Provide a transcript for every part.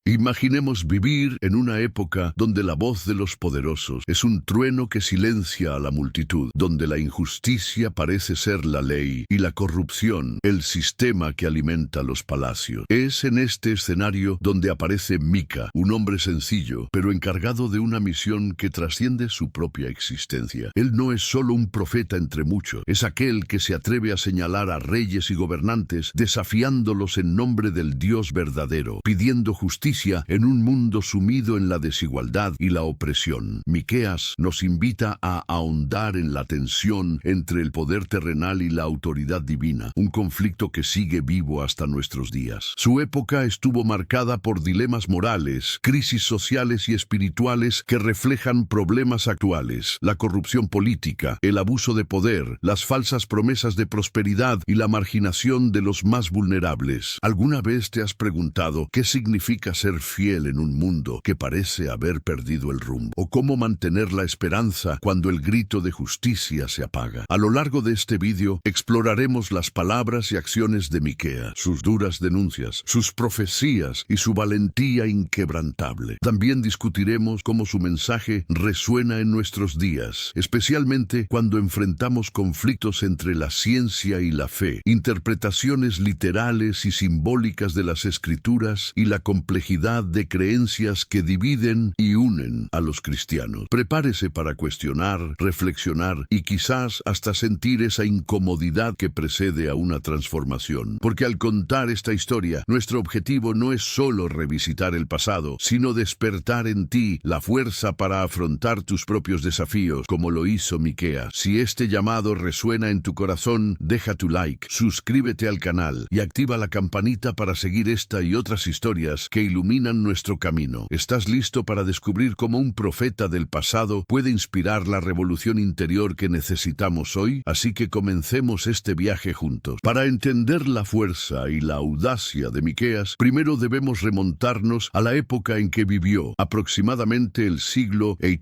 Imaginemos vivir en una época donde la voz de los poderosos es un trueno que silencia a la multitud, donde la injusticia parece ser la ley y la corrupción el sistema que alimenta los palacios. Es en este escenario donde aparece Mica, un hombre sencillo, pero encargado de una misión que trasciende su propia existencia. Él no es solo un profeta entre muchos, es aquel que se atreve a señalar a reyes y gobernantes, desafiándolos en nombre del Dios verdadero, pidiendo justicia en un mundo sumido en la desigualdad y la opresión. Miqueas nos invita a ahondar en la tensión entre el poder terrenal y la autoridad divina, un conflicto que sigue vivo hasta nuestros días. Su época estuvo marcada por dilemas morales, crisis sociales y espirituales que reflejan problemas actuales: la corrupción política, el abuso de poder, las falsas promesas de prosperidad y la marginación de los más vulnerables. ¿Alguna vez te has preguntado qué significa ser fiel en un mundo que parece haber perdido el rumbo? ¿O cómo mantener la esperanza cuando el grito de justicia se apaga? A lo largo de este vídeo exploraremos las palabras y acciones de Miqueas, sus duras denuncias, sus profecías y su valentía inquebrantable. También discutiremos cómo su mensaje resuena en nuestros días, especialmente cuando enfrentamos conflictos entre la ciencia y la fe, interpretaciones literales y simbólicas de las Escrituras y la complejidad de creencias que dividen y unen a los cristianos. Prepárese para cuestionar, reflexionar y quizás hasta sentir esa incomodidad que precede a una transformación. Porque al contar esta historia, nuestro objetivo no es solo revisitar el pasado, sino despertar en ti la fuerza para afrontar tus propios desafíos, como lo hizo Miqueas. Si este llamado resuena en tu corazón, deja tu like, suscríbete al canal y activa la campanita para seguir esta y otras historias que iluminan nuestro camino. ¿Estás listo para descubrir cómo un profeta del pasado puede inspirar la revolución interior que necesitamos hoy? Así que comencemos este viaje juntos. Para entender la fuerza y la audacia de Miqueas, primero debemos remontarnos a la época en que vivió, aproximadamente el siglo VIII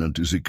a.C.,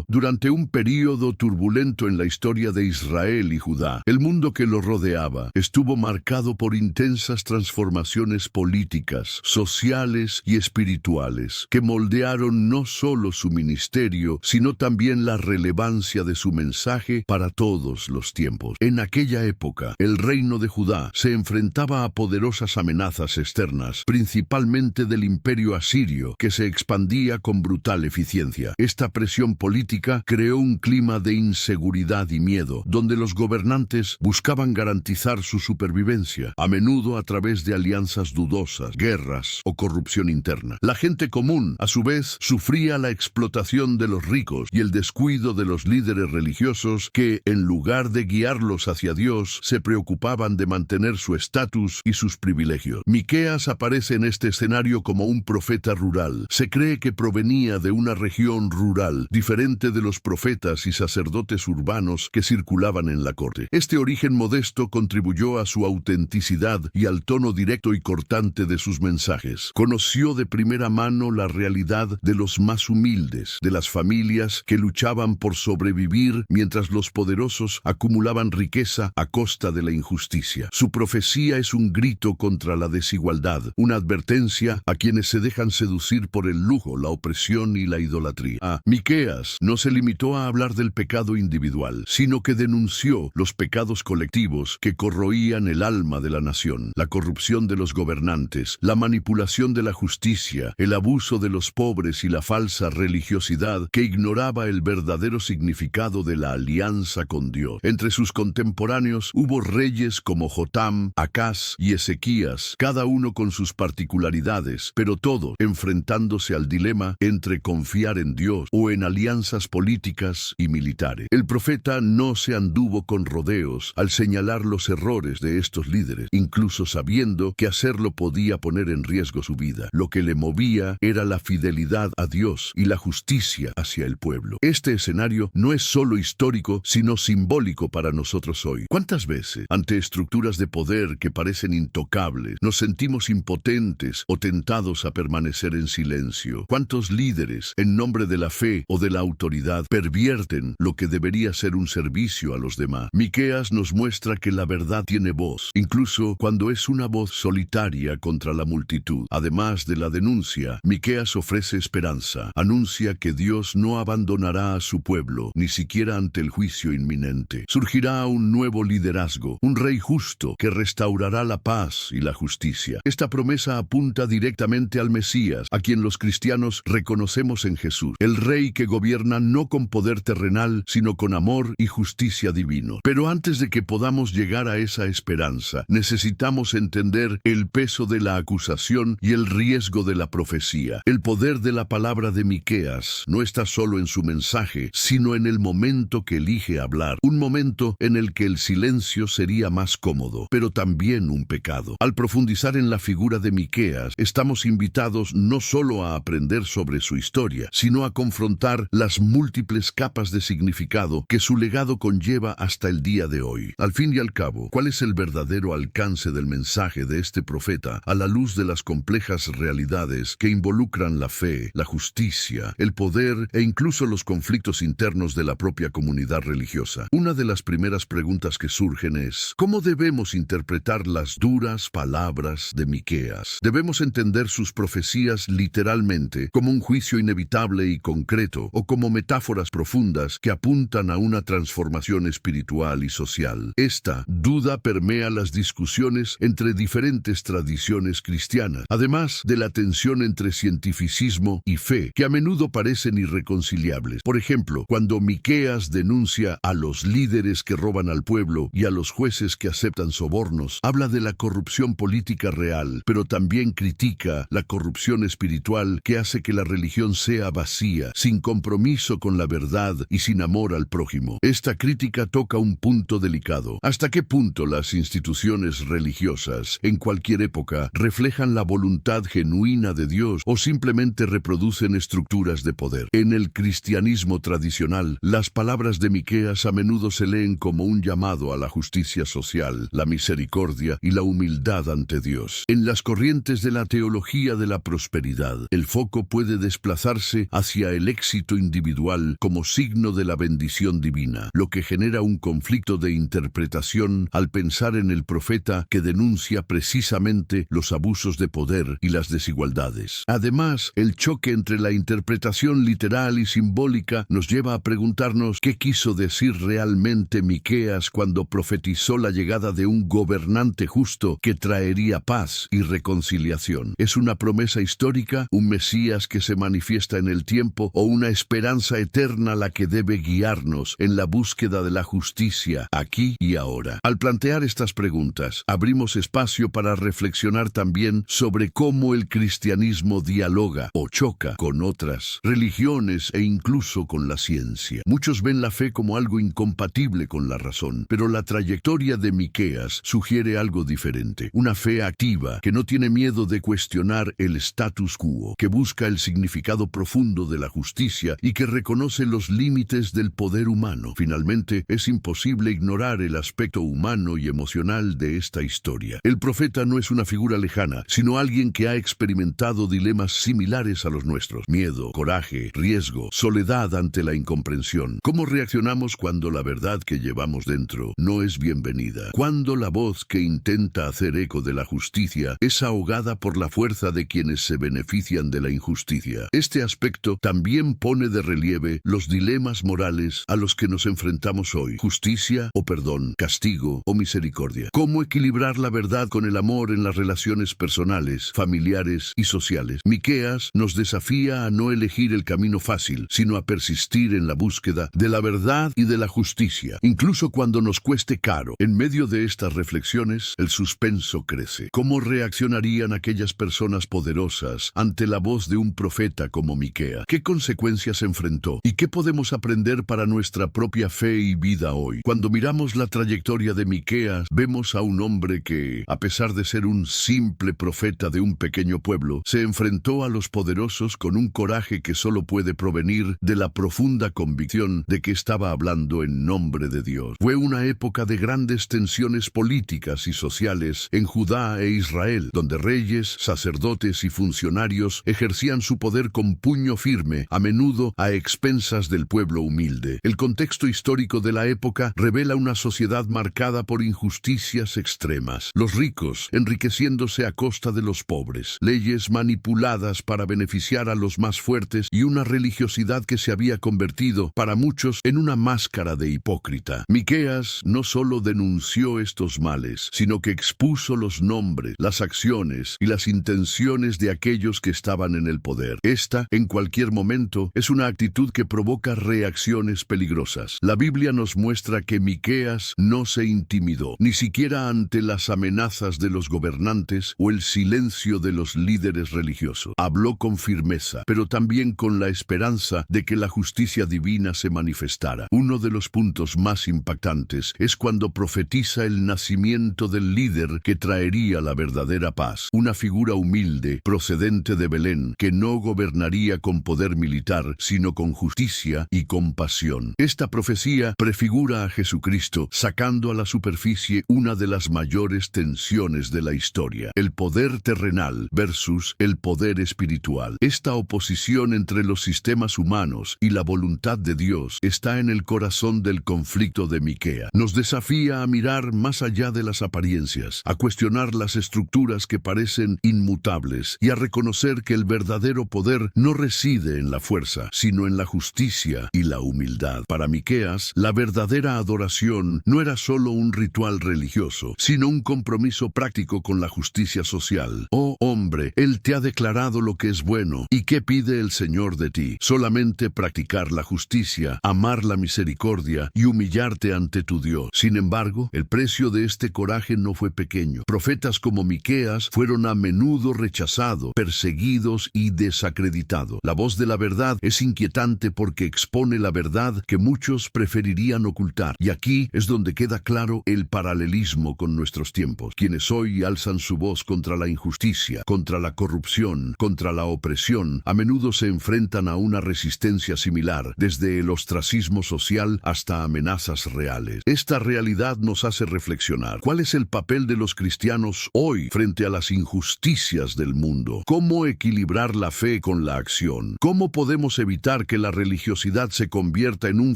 durante un período turbulento en la historia de Israel y Judá. El mundo que lo rodeaba estuvo marcado por intensas transformaciones políticas, sociales y espirituales, que moldearon no solo su ministerio, sino también la relevancia de su mensaje para todos los tiempos. En aquella época, el reino de Judá se enfrentaba a poderosas amenazas externas, principalmente del imperio asirio, que se expandía con brutal eficiencia. Esta presión política creó un clima de inseguridad y miedo, donde los gobernantes buscaban garantizar su supervivencia, a menudo a través de alianzas dudosas, guerras o corrupción interna. La gente común, a su vez, sufría la explotación de los ricos y el descuido de los líderes religiosos que, en lugar de guiarlos hacia Dios, se preocupaban de mantener su estatus y sus privilegios. Miqueas aparece en este escenario como un profeta rural. Se cree que provenía de una región rural, diferente de los profetas y sacerdotes urbanos que circulaban en la corte. Este origen modesto contribuyó a su autenticidad y al tono directo y cortante de sus mensajes. Conoció de primera mano la realidad de los más humildes, de las familias que luchaban por sobrevivir mientras los poderosos acumulaban riqueza a costa de la injusticia. Su profecía es un grito contra la desigualdad, una advertencia a quienes se dejan seducir por el lujo, la opresión y la idolatría. Miqueas no se limitó a hablar del pecado individual, sino que denunció los pecados colectivos que corroían el alma de la nación: la corrupción de los gobernantes, la manipulación de la justicia, el abuso de los pobres y la falsa religiosidad que ignoraba el verdadero significado de la alianza con Dios. Entre sus contemporáneos hubo reyes como Jotam, Acaz y Ezequías, cada uno con sus particularidades, pero todos enfrentándose al dilema entre confiar en Dios o en alianzas políticas y militares. El profeta no se anduvo con rodeos al señalar los errores de estos líderes, incluso sabiendo que hacerlo podía poner en riesgo su vida. Lo que le movía era la fidelidad a Dios y la justicia hacia el pueblo. Este escenario no es solo histórico, sino simbólico para nosotros hoy. ¿Cuántas veces, ante estructuras de poder que parecen intocables, nos sentimos impotentes o tentados a permanecer en silencio? ¿Cuántos líderes, en nombre de la fe o de la autoridad, pervierten lo que debería ser un servicio a los demás? Miqueas nos muestra que la verdad tiene voz, incluso cuando es una voz solitaria contra la multitud. multitud. Además de la denuncia, Miqueas ofrece esperanza. Anuncia que Dios no abandonará a su pueblo, ni siquiera ante el juicio inminente. Surgirá un nuevo liderazgo, un rey justo que restaurará la paz y la justicia. Esta promesa apunta directamente al Mesías, a quien los cristianos reconocemos en Jesús, el rey que gobierna no con poder terrenal, sino con amor y justicia divino. Pero antes de que podamos llegar a esa esperanza, necesitamos entender el peso de la acusación y el riesgo de la profecía. El poder de la palabra de Miqueas no está solo en su mensaje, sino en el momento que elige hablar, un momento en el que el silencio sería más cómodo, pero también un pecado. Al profundizar en la figura de Miqueas, estamos invitados no solo a aprender sobre su historia, sino a confrontar las múltiples capas de significado que su legado conlleva hasta el día de hoy. Al fin y al cabo, ¿cuál es el verdadero alcance del mensaje de este profeta a la luz de las complejas realidades que involucran la fe, la justicia, el poder e incluso los conflictos internos de la propia comunidad religiosa? Una de las primeras preguntas que surgen es: ¿cómo debemos interpretar las duras palabras de Miqueas? Debemos entender sus profecías literalmente, como un juicio inevitable y concreto, o como metáforas profundas que apuntan a una transformación espiritual y social. Esta duda permea las discusiones entre diferentes tradiciones cristianas, además de la tensión entre cientificismo y fe, que a menudo parecen irreconciliables. Por ejemplo, cuando Miqueas denuncia a los líderes que roban al pueblo y a los jueces que aceptan sobornos, habla de la corrupción política real, pero también critica la corrupción espiritual que hace que la religión sea vacía, sin compromiso con la verdad y sin amor al prójimo. Esta crítica toca un punto delicado. ¿Hasta qué punto las instituciones religiosas, en cualquier época, reflejan la voluntad genuina de Dios o simplemente reproducen estructuras de poder? En el cristianismo tradicional, las palabras de Miqueas a menudo se leen como un llamado a la justicia social, la misericordia y la humildad ante Dios. En las corrientes de la teología de la prosperidad, el foco puede desplazarse hacia el éxito individual como signo de la bendición divina, lo que genera un conflicto de interpretación al pensar en el profeta que denuncia precisamente los abusos de poder y las desigualdades. Además, el choque entre la interpretación literal y simbólica nos lleva a preguntarnos qué quiso decir realmente Miqueas cuando profetizó la llegada de un gobernante justo que traería paz y reconciliación. ¿Es una promesa histórica, un Mesías que se manifiesta en el tiempo, o una esperanza eterna la que debe guiarnos en la búsqueda de la justicia aquí y ahora? Al plantear estas preguntas, abrimos espacio para reflexionar también sobre cómo el cristianismo dialoga o choca con otras religiones e incluso con la ciencia. Muchos ven la fe como algo incompatible con la razón, pero la trayectoria de Miqueas sugiere algo diferente. Una fe activa que no tiene miedo de cuestionar el status quo, que busca el significado profundo de la justicia y que reconoce los límites del poder humano. Finalmente, es imposible ignorar el aspecto humano y emocional de esta historia. El profeta no es una figura lejana, sino alguien que ha experimentado dilemas similares a los nuestros: miedo, coraje, riesgo, soledad ante la incomprensión. ¿Cómo reaccionamos cuando la verdad que llevamos dentro no es bienvenida? Cuando la voz que intenta hacer eco de la justicia es ahogada por la fuerza de quienes se benefician de la injusticia. Este aspecto también pone de relieve los dilemas morales a los que nos enfrentamos hoy: justicia o perdón, castigo o misericordia. ¿Cómo equilibrar la verdad con el amor en las relaciones personales, familiares y sociales? Miqueas nos desafía a no elegir el camino fácil, sino a persistir en la búsqueda de la verdad y de la justicia, incluso cuando nos cueste caro. En medio de estas reflexiones, el suspenso crece. ¿Cómo reaccionarían aquellas personas poderosas ante la voz de un profeta como Miqueas? ¿Qué consecuencias enfrentó? ¿Y qué podemos aprender para nuestra propia fe y vida hoy? Cuando miramos la trayectoria de Miqueas, vemos a un hombre que, a pesar de ser un simple profeta de un pequeño pueblo, se enfrentó a los poderosos con un coraje que solo puede provenir de la profunda convicción de que estaba hablando en nombre de Dios. Fue una época de grandes tensiones políticas y sociales en Judá e Israel, donde reyes, sacerdotes y funcionarios ejercían su poder con puño firme, a menudo a expensas del pueblo humilde. El contexto histórico de la época revela una sociedad marcada por injusticias extremas. Los ricos enriqueciéndose a costa de los pobres, leyes manipuladas para beneficiar a los más fuertes y una religiosidad que se había convertido, para muchos, en una máscara de hipócrita. Miqueas no solo denunció estos males, sino que expuso los nombres, las acciones y las intenciones de aquellos que estaban en el poder. Esta, en cualquier momento, es una actitud que provoca reacciones peligrosas. La Biblia nos muestra que Miqueas no se intimidó, ni siquiera ante las amenazas de los gobernantes o el silencio de los líderes religiosos. Habló con firmeza, pero también con la esperanza de que la justicia divina se manifestara. Uno de los puntos más impactantes es cuando profetiza el nacimiento del líder que traería la verdadera paz, una figura humilde, procedente de Belén, que no gobernaría con poder militar, sino con justicia y compasión. Esta profecía prefigura a Jesucristo, sacando a la superficie una de las mayores tensiones de la historia: el poder terrenal versus el poder espiritual. Esta oposición entre los sistemas humanos y la voluntad de Dios está en el corazón del conflicto de Miqueas. Nos desafía a mirar más allá de las apariencias, a cuestionar las estructuras que parecen inmutables y a reconocer que el verdadero poder no reside en la fuerza, sino en la justicia y la humildad. Para Miqueas, la verdadera adoración no era solo un ritual religioso, sino un compromiso práctico con la justicia social. Oh hombre, Él te ha declarado lo que es bueno. ¿Y qué pide el Señor de ti? Solamente practicar la justicia, amar la misericordia y humillarte ante tu Dios. Sin embargo, el precio de este coraje no fue pequeño. Profetas como Miqueas fueron a menudo rechazados, perseguidos y desacreditados. La voz de la verdad es inquietante porque expone la verdad que muchos preferirían ocultar. Y aquí es donde queda claro el paralelismo con nuestros tiempos. Quienes hoy alzan su voz contra la injusticia, contra la corrupción, contra la opresión, a menudo se enfrentan a una resistencia similar, desde el ostracismo social hasta amenazas reales. Esta realidad nos hace reflexionar. ¿Cuál es el papel de los cristianos hoy frente a las injusticias del mundo? ¿Cómo equilibrar la fe con la acción? ¿Cómo podemos evitar que la religiosidad se convierta en un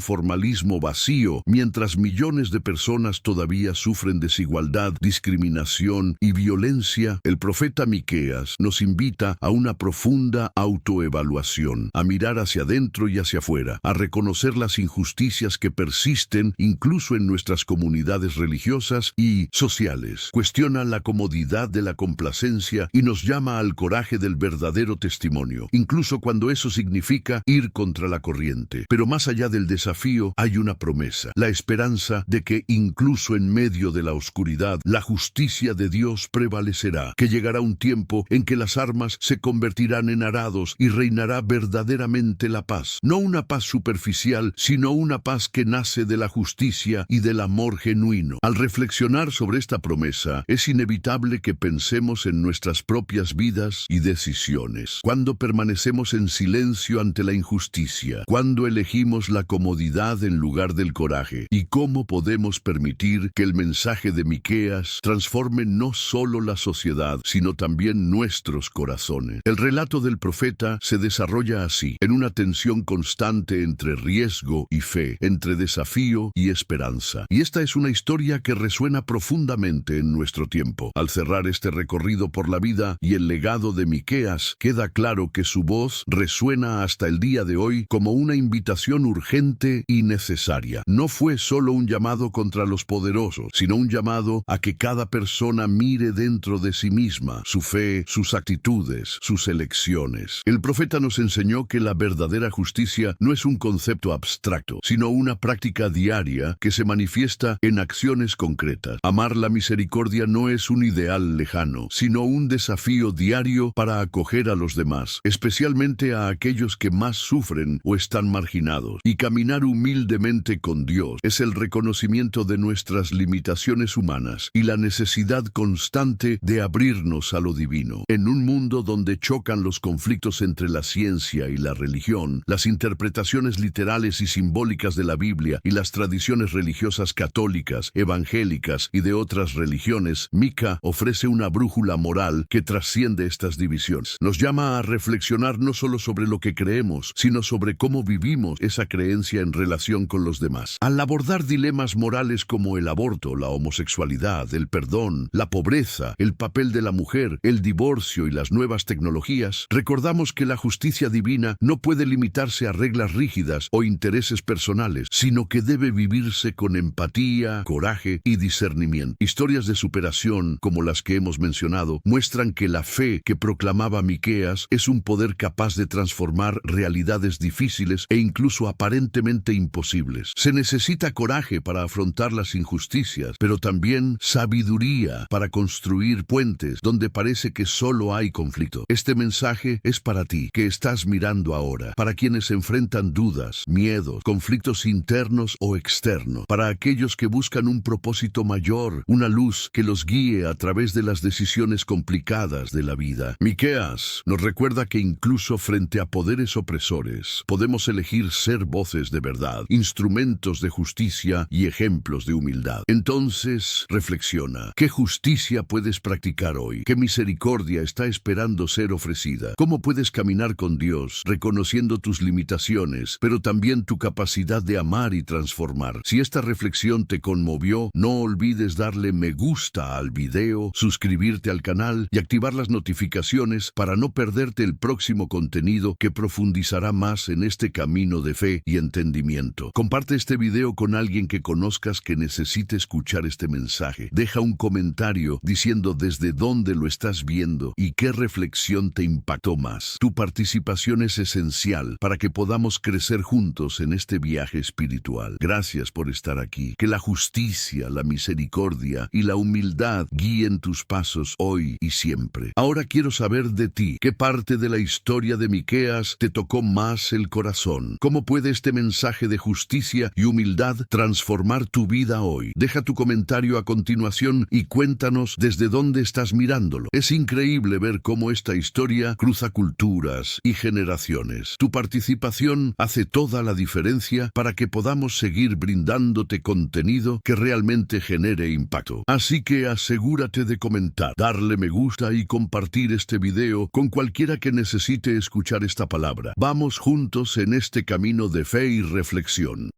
formalismo vacío mientras millones de personas todavía sufren desigualdad, discriminación y violencia? El profeta Miqueas nos invita a una profunda autoevaluación, a mirar hacia adentro y hacia afuera, a reconocer las injusticias que persisten incluso en nuestras comunidades religiosas y sociales. Cuestiona la comodidad de la complacencia y nos llama al coraje del verdadero testimonio, incluso cuando eso significa ir contra la corriente. Pero más allá del desafío hay una promesa, la esperanza de que incluso en medio de la oscuridad, la justicia de Dios prevalecerá, que llegará un tiempo en que las armas se convertirán en arados y reinará verdaderamente la paz. No una paz superficial, sino una paz que nace de la justicia y del amor genuino. Al reflexionar sobre esta promesa, es inevitable que pensemos en nuestras propias vidas y decisiones. Cuando permanecemos en silencio ante la injusticia, cuando elegimos la comodidad en lugar del coraje, y cómo podemos permitir que el mensaje de Miqueas transforme no solo la sociedad, sino también nuestros corazones. El relato del profeta se desarrolla así, en una tensión constante entre riesgo y fe, entre desafío y esperanza. Y esta es una historia que resuena profundamente en nuestro tiempo. Al cerrar este recorrido por la vida y el legado de Miqueas, queda claro que su voz resuena hasta el día de hoy como una invitación urgente y necesaria. No fue solo un llamado contra los poderosos, sino un llamado a que cada persona mire dentro de sí misma, su fe, sus actitudes, sus elecciones. El profeta nos enseñó que la verdadera justicia no es un concepto abstracto, sino una práctica diaria que se manifiesta en acciones concretas. Amar la misericordia no es un ideal lejano, sino un desafío diario para acoger a los demás, especialmente a aquellos que más sufren o están marginados. Y caminar humildemente con Dios es el reconocimiento de nuestras limitaciones humanas y la necesidad constante de abrirnos a lo divino. En un mundo donde chocan los conflictos entre la ciencia y la religión, las interpretaciones literales y simbólicas de la Biblia y las tradiciones religiosas católicas, evangélicas y de otras religiones, Miqueas ofrece una brújula moral que trasciende estas divisiones. Nos llama a reflexionar no solo sobre lo que creemos, sino sobre cómo vivimos esa creencia en relación con los demás. Al abordar dilemas morales como el aborto, la homosexualidad, el perdón, la pobreza, el papel de la mujer, el divorcio y las nuevas tecnologías, recordamos que la justicia divina no puede limitarse a reglas rígidas o intereses personales, sino que debe vivirse con empatía, coraje y discernimiento. Historias de superación, como las que hemos mencionado, muestran que la fe que proclamaba Miqueas es un poder capaz de transformar realidades difíciles e incluso aparentemente imposibles. Se necesita coraje para afrontar las injusticias, pero también sabiduría para construir puentes donde parece que solo hay conflicto. Este mensaje es para ti, que estás mirando ahora, para quienes enfrentan dudas, miedos, conflictos internos o externos, para aquellos que buscan un propósito mayor, una luz que los guíe a través de las decisiones complicadas de la vida. Miqueas nos recuerda que incluso frente a poderes opresores, podemos elegir ser voces de verdad, instrumentos de justicia y ejemplos de humildad. Entonces, reflexiona. ¿Qué justicia puedes practicar hoy? ¿Qué misericordia está esperando ser ofrecida? ¿Cómo puedes caminar con Dios, reconociendo tus limitaciones, pero también tu capacidad de amar y transformar? Si esta reflexión te conmovió, no olvides darle me gusta al video, suscribirte al canal y activar las notificaciones para no perderte el próximo contenido que profundizará más en este camino de fe y entendimiento. Comparte este video con alguien que conozcas que necesite escuchar este mensaje. Deja un comentario diciendo desde dónde lo estás viendo y qué reflexión te impactó más. Tu participación es esencial para que podamos crecer juntos en este viaje espiritual. Gracias por estar aquí. Que la justicia, la misericordia y la humildad guíen tus pasos hoy y siempre. Ahora quiero saber de ti, ¿qué parte de la historia de Miqueas te tocó más el corazón? ¿Cómo puede este mensaje de justicia y humildad transformar tu vida hoy? Deja tu comentario a continuación y cuéntanos desde dónde estás mirándolo. Es increíble ver cómo esta historia cruza culturas y generaciones. Tu participación hace toda la diferencia para que podamos seguir brindándote contenido que realmente genere impacto. Así que asegúrate de comentar, darle me gusta y compartir este video con cualquiera que necesite escuchar esta palabra. Vamos juntos en este camino de fe y reflexión.